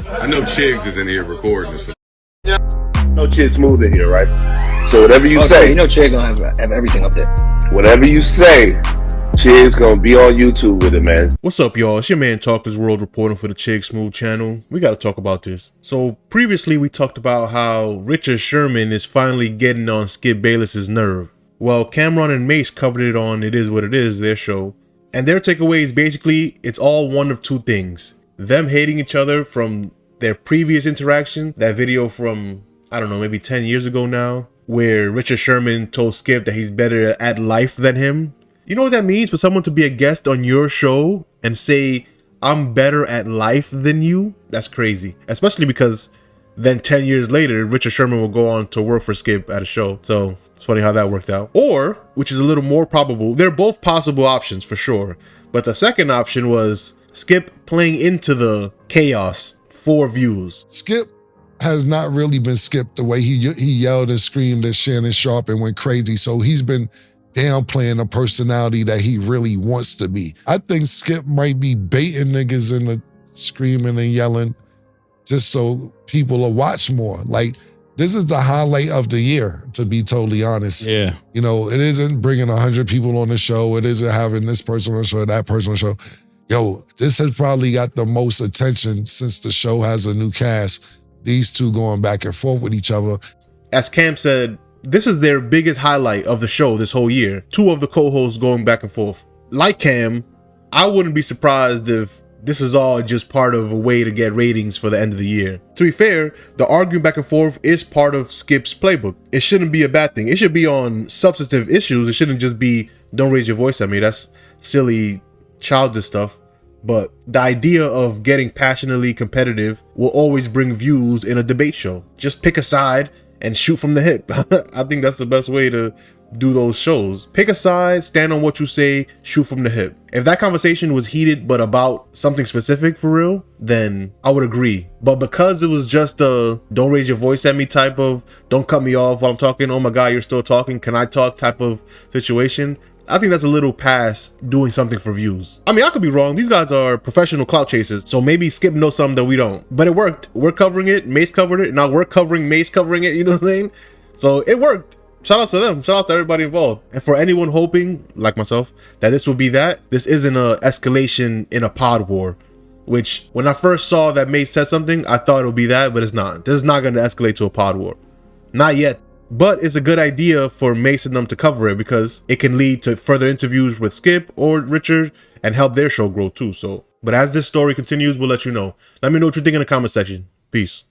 I know Chigs is in here recording this. No Kid Smooth in here, right? So whatever you Oh, say, you know Che gonna have everything up there. whatever you say, Chid's gonna be on YouTube with it, man. What's up, y'all? It's your man Talkers World reporting for the Chig Smooth channel. We gotta talk about this. So previously we talked about how Richard Sherman is finally getting on Skip Bayless's nerve. Well, Cameron and Mace covered it on It Is What It Is, their show. And their takeaway is basically, it's all one of two things. Them hating each other from their previous interaction, that video from, I don't know, maybe 10 years ago now, where Richard Sherman told Skip that he's better at life than him. You know what that means for someone to be a guest on your show and say, I'm better at life than you? That's crazy. Especially because then 10 years later, Richard Sherman will go on to work for Skip at a show. So it's funny how that worked out. Or, which is a little more probable, they're both possible options for sure. But the second option was Skip playing into the chaos for views. Skip has not really been Skip the way he yelled and screamed at Shannon Sharp and went crazy. So he's been downplaying the personality that he really wants to be. I think Skip might be baiting niggas into screaming and yelling just so people will watch more. Like, this is the highlight of the year, to be totally honest. Yeah. You know, it isn't bringing 100 people on the show. It isn't having this person on the show, that person on the show. Yo, this has probably got the most attention since the show has a new cast. These two going back and forth with each other. As Cam said, this is their biggest highlight of the show this whole year. Two of the co-hosts going back and forth. Like Cam, I wouldn't be surprised if this is all just part of a way to get ratings for the end of the year. To be fair, the arguing back and forth is part of Skip's playbook. It shouldn't be a bad thing. It should be on substantive issues. It shouldn't just be, don't raise your voice at me. That's silly, childish stuff. But the idea of getting passionately competitive will always bring views in a debate show. Just pick a side and shoot from the hip. I think that's the best way to do those shows. Pick a side, stand on what you say, shoot from the hip. If that conversation was heated but about something specific for real, then I would agree. But because it was just a don't raise your voice at me type of, don't cut me off while I'm talking, oh my god, you're still talking, can I talk type of situation, I think that's a little past doing something for views. I mean, I could be wrong. These guys are professional clout chasers, so maybe Skip knows something that we don't. But it worked. We're covering it. Mace covered it. Now we're covering Mace covering it. You know what I'm saying? So it worked. Shout out to them. Shout out to everybody involved. And for anyone hoping, like myself, that this would be that, this isn't an escalation in a pod war. Which, when I first saw that Mace said something, I thought it would be that, but it's not. This is not going to escalate to a pod war. Not yet. But it's a good idea for Mace and them to cover it because it can lead to further interviews with Skip or Richard and help their show grow too. So, but as this story continues, we'll let you know. Let me know what you think in the comment section. Peace.